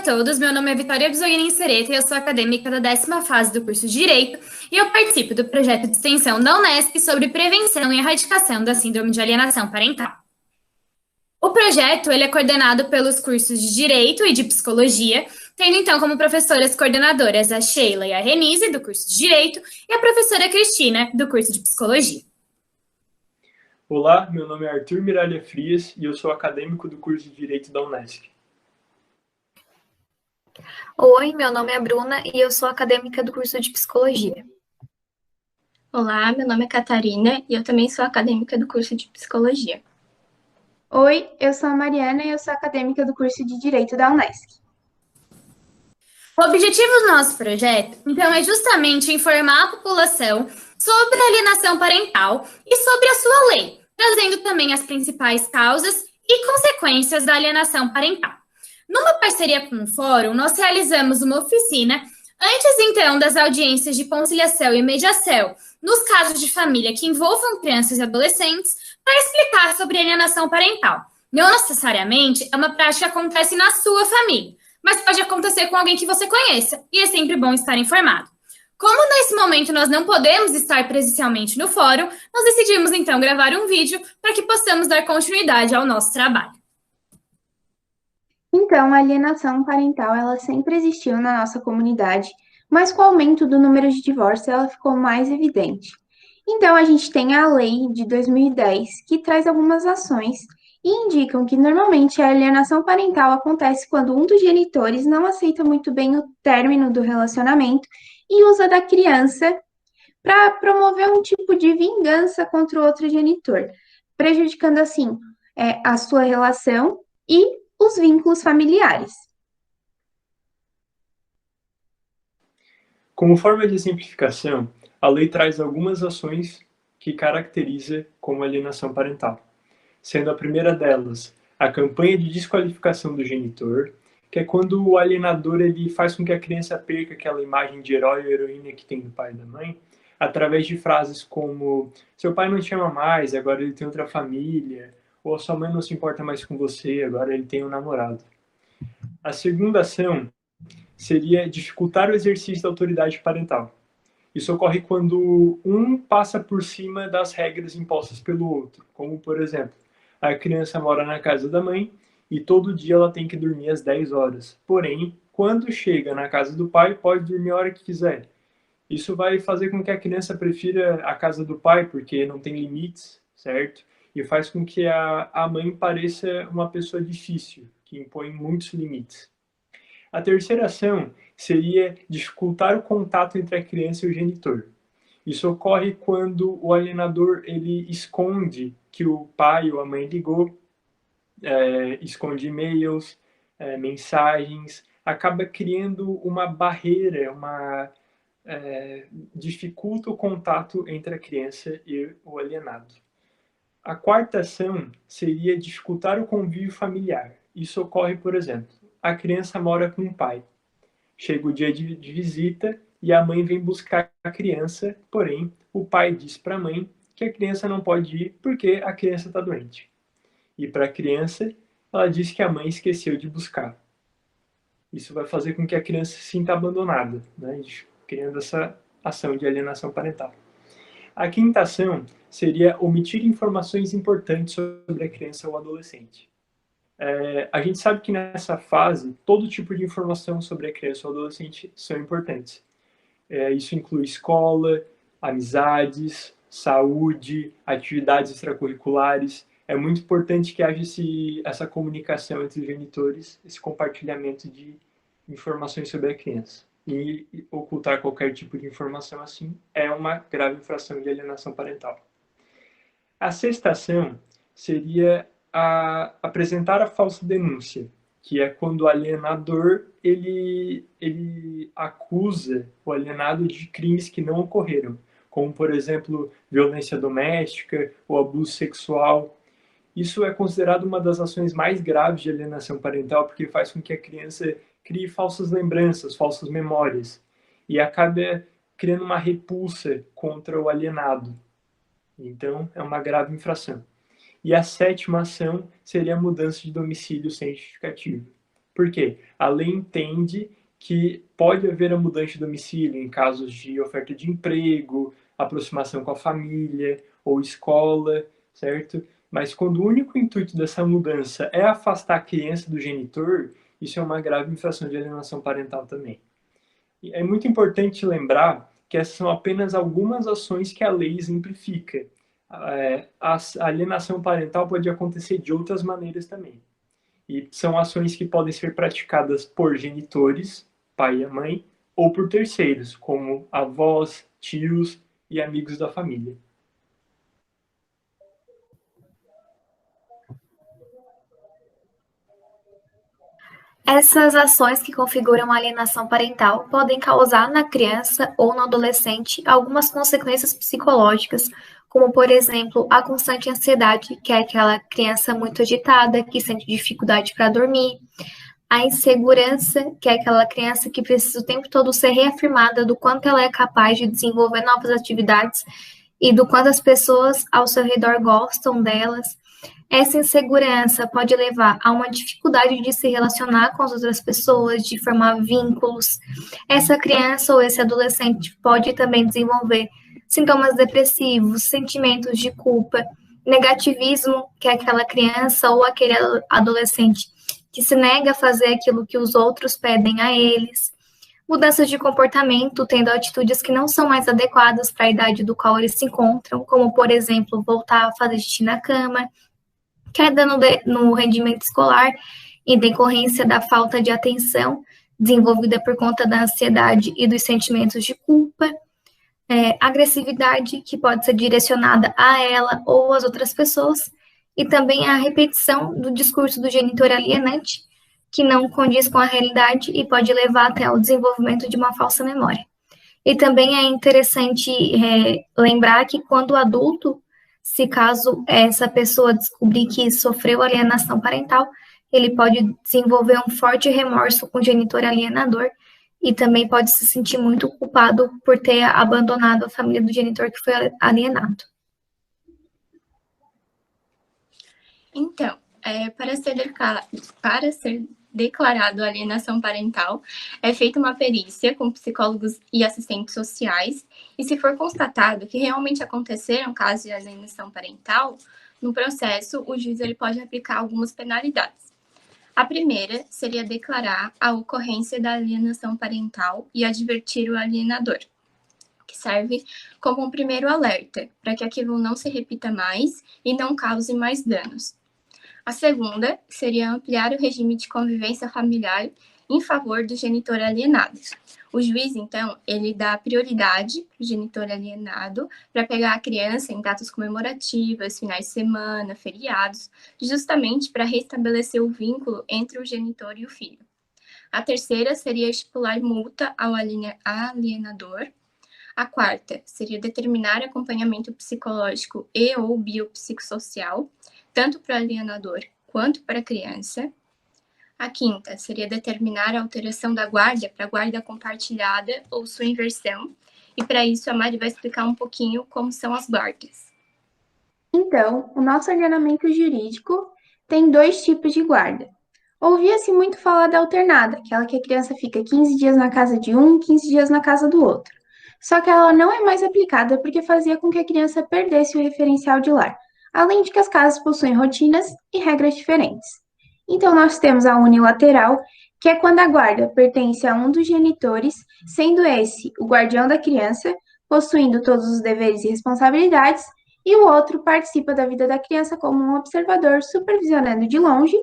a todos, meu nome é Vitória Bisoguini Sereta e eu sou acadêmica da 10ª fase do curso de Direito e eu participo do projeto de extensão da Unesp sobre prevenção e erradicação da síndrome de alienação parental. O projeto ele é coordenado pelos cursos de Direito e de Psicologia, tendo então como professoras coordenadoras a Sheila e a Renise, do curso de Direito, e a professora Cristina, do curso de Psicologia. Olá, meu nome é Arthur Miralha Frias e eu sou acadêmico do curso de Direito da Unesp. Oi, meu nome é Bruna e eu sou acadêmica do curso de Psicologia. Olá, meu nome é Catarina e eu também sou acadêmica do curso de Psicologia. Oi, eu sou a Mariana e eu sou acadêmica do curso de Direito da Unesp. O objetivo do nosso projeto, então, é justamente informar a população sobre a alienação parental e sobre a sua lei, trazendo também as principais causas e consequências da alienação parental. Numa parceria com o Fórum, nós realizamos uma oficina antes, então, das audiências de conciliação e mediação, nos casos de família que envolvam crianças e adolescentes, para explicar sobre alienação parental. Não necessariamente é uma prática que acontece na sua família, mas pode acontecer com alguém que você conheça, e é sempre bom estar informado. Como nesse momento nós não podemos estar presencialmente no fórum, nós decidimos então gravar um vídeo para que possamos dar continuidade ao nosso trabalho. Então, a alienação parental, ela sempre existiu na nossa comunidade, mas com o aumento do número de divórcios, ela ficou mais evidente. Então, a gente tem a lei de 2010, que traz algumas ações e indicam que normalmente a alienação parental acontece quando um dos genitores não aceita muito bem o término do relacionamento e usa da criança para promover um tipo de vingança contra o outro genitor, prejudicando assim a sua relação e os vínculos familiares. Como forma de exemplificação, a lei traz algumas ações que caracteriza como alienação parental, sendo a primeira delas a campanha de desqualificação do genitor, que é quando o alienador ele faz com que a criança perca aquela imagem de herói ou heroína que tem do pai e da mãe, através de frases como seu pai não te ama mais, agora ele tem outra família, ou sua mãe não se importa mais com você, agora ele tem um namorado. A segunda ação seria dificultar o exercício da autoridade parental. Isso ocorre quando um passa por cima das regras impostas pelo outro, como, por exemplo, a criança mora na casa da mãe e todo dia ela tem que dormir às 10 horas. Porém, quando chega na casa do pai, pode dormir a hora que quiser. Isso vai fazer com que a criança prefira a casa do pai, porque não tem limites, certo? E faz com que a mãe pareça uma pessoa difícil, que impõe muitos limites. A terceira ação seria dificultar o contato entre a criança e o genitor. Isso ocorre quando o alienador ele esconde que o pai ou a mãe ligou, esconde e-mails, mensagens, acaba criando uma barreira, dificulta o contato entre a criança e o alienado. A quarta ação seria dificultar o convívio familiar. Isso ocorre, por exemplo, a criança mora com o pai. Chega o dia de visita e a mãe vem buscar a criança, porém, o pai diz para a mãe que a criança não pode ir porque a criança está doente. E para a criança, ela diz que a mãe esqueceu de buscar. Isso vai fazer com que a criança se sinta abandonada, né? Criando essa ação de alienação parental. A quinta ação seria omitir informações importantes sobre a criança ou adolescente. A gente sabe que nessa fase, todo tipo de informação sobre a criança ou adolescente são importantes. Isso inclui escola, amizades, saúde, atividades extracurriculares. É muito importante que haja essa comunicação entre os genitores, esse compartilhamento de informações sobre a criança. E ocultar qualquer tipo de informação assim é uma grave infração de alienação parental. A sexta ação seria apresentar a falsa denúncia, que é quando o alienador ele acusa o alienado de crimes que não ocorreram, como, por exemplo, violência doméstica ou abuso sexual. Isso é considerado uma das ações mais graves de alienação parental, porque faz com que a criança crie falsas lembranças, falsas memórias, e acaba criando uma repulsa contra o alienado. Então, é uma grave infração. E a sétima ação seria a mudança de domicílio sem justificativa. Por quê? A lei entende que pode haver a mudança de domicílio em casos de oferta de emprego, aproximação com a família ou escola, certo? Mas quando o único intuito dessa mudança é afastar a criança do genitor, isso é uma grave infração de alienação parental também. E é muito importante lembrar que essas são apenas algumas ações que a lei exemplifica. A alienação parental pode acontecer de outras maneiras também. E são ações que podem ser praticadas por genitores, pai e a mãe, ou por terceiros, como avós, tios e amigos da família. Essas ações que configuram a alienação parental podem causar na criança ou no adolescente algumas consequências psicológicas, como, por exemplo, a constante ansiedade, que é aquela criança muito agitada, que sente dificuldade para dormir, a insegurança, que é aquela criança que precisa o tempo todo ser reafirmada do quanto ela é capaz de desenvolver novas atividades e do quanto as pessoas ao seu redor gostam delas. Essa insegurança pode levar a uma dificuldade de se relacionar com as outras pessoas, de formar vínculos. Essa criança ou esse adolescente pode também desenvolver sintomas depressivos, sentimentos de culpa, negativismo, que é aquela criança ou aquele adolescente que se nega a fazer aquilo que os outros pedem a eles. Mudanças de comportamento, tendo atitudes que não são mais adequadas para a idade do qual eles se encontram, como, por exemplo, voltar a fazer xixi na cama, queda no rendimento escolar em decorrência da falta de atenção desenvolvida por conta da ansiedade e dos sentimentos de culpa, agressividade que pode ser direcionada a ela ou às outras pessoas, e também a repetição do discurso do genitor alienante, que não condiz com a realidade e pode levar até ao desenvolvimento de uma falsa memória. E também é interessante lembrar que quando o adulto, se caso essa pessoa descobrir que sofreu alienação parental, ele pode desenvolver um forte remorso com o genitor alienador e também pode se sentir muito culpado por ter abandonado a família do genitor que foi alienado. Então, para ser declarado alienação parental, é feita uma perícia com psicólogos e assistentes sociais, e se for constatado que realmente aconteceram casos de alienação parental, no processo, o juiz ele pode aplicar algumas penalidades. A primeira seria declarar a ocorrência da alienação parental e advertir o alienador, que serve como um primeiro alerta, para que aquilo não se repita mais e não cause mais danos. A segunda seria ampliar o regime de convivência familiar em favor do genitor alienado. O juiz, então, ele dá prioridade para o genitor alienado para pegar a criança em datas comemorativas, finais de semana, feriados, justamente para restabelecer o vínculo entre o genitor e o filho. A terceira seria estipular multa ao alienador. A quarta seria determinar acompanhamento psicológico e ou biopsicossocial, tanto para o alienador quanto para a criança. A quinta seria determinar a alteração da guarda para guarda compartilhada ou sua inversão. E para isso a Mari vai explicar um pouquinho como são as guardas. Então, o nosso ordenamento jurídico tem 2 tipos de guarda. Ouvia-se muito falar da alternada, aquela que a criança fica 15 dias na casa de um, 15 dias na casa do outro. Só que ela não é mais aplicada porque fazia com que a criança perdesse o referencial de lar, além de que as casas possuem rotinas e regras diferentes. Então, nós temos a unilateral, que é quando a guarda pertence a um dos genitores, sendo esse o guardião da criança, possuindo todos os deveres e responsabilidades, e o outro participa da vida da criança como um observador, supervisionando de longe.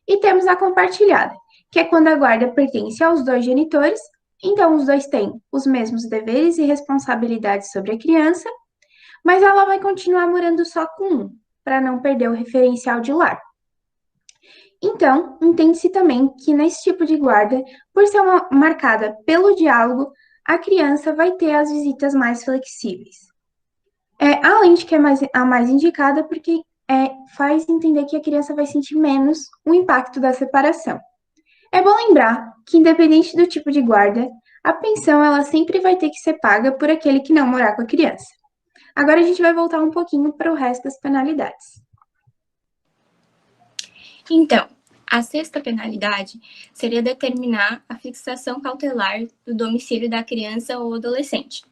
E temos a compartilhada, que é quando a guarda pertence aos 2 genitores, então os 2 têm os mesmos deveres e responsabilidades sobre a criança, mas ela vai continuar morando só com um, para não perder o referencial de lar. Então, entende-se também que nesse tipo de guarda, por ser marcada pelo diálogo, a criança vai ter as visitas mais flexíveis. Além de que é a mais indicada, porque faz entender que a criança vai sentir menos o impacto da separação. É bom lembrar que, independente do tipo de guarda, a pensão ela sempre vai ter que ser paga por aquele que não morar com a criança. Agora a gente vai voltar um pouquinho para o resto das penalidades. Então, A sexta penalidade seria determinar a fixação cautelar do domicílio da criança ou adolescente.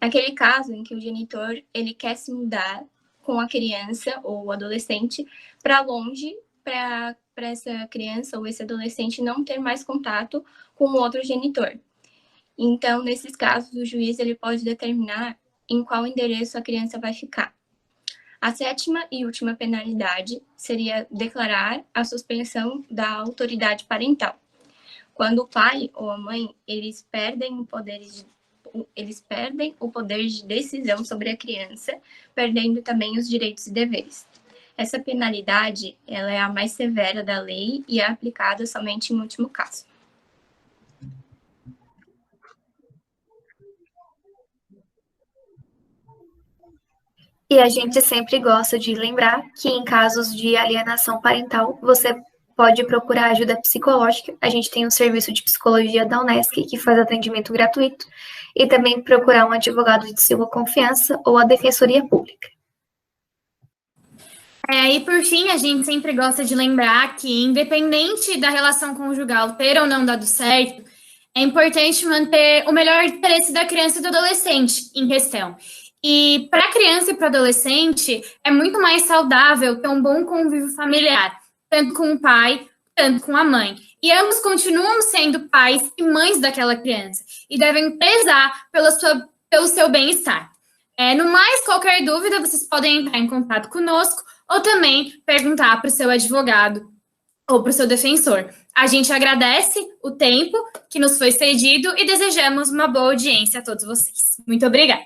Naquele caso em que o genitor ele quer se mudar com a criança ou adolescente para longe, para essa criança ou esse adolescente não ter mais contato com o outro genitor. Então, nesses casos, o juiz ele pode determinar em qual endereço a criança vai ficar. A sétima e última penalidade seria declarar a suspensão da autoridade parental. Quando o pai ou a mãe eles perdem o poder de decisão sobre a criança, perdendo também os direitos e deveres. Essa penalidade ela é a mais severa da lei e é aplicada somente em último caso. E a gente sempre gosta de lembrar que em casos de alienação parental, você pode procurar ajuda psicológica. A gente tem um serviço de psicologia da Unesc que faz atendimento gratuito e também procurar um advogado de sua confiança ou a Defensoria Pública. E por fim, a gente sempre gosta de lembrar que, independente da relação conjugal ter ou não dado certo, é importante manter o melhor interesse da criança e do adolescente em questão. E para a criança e para o adolescente, é muito mais saudável ter um bom convívio familiar, tanto com o pai, tanto com a mãe. E ambos continuam sendo pais e mães daquela criança e devem prezar pelo seu bem-estar. No mais, qualquer dúvida, vocês podem entrar em contato conosco ou também perguntar para o seu advogado ou para o seu defensor. A gente agradece o tempo que nos foi cedido e desejamos uma boa audiência a todos vocês. Muito obrigada.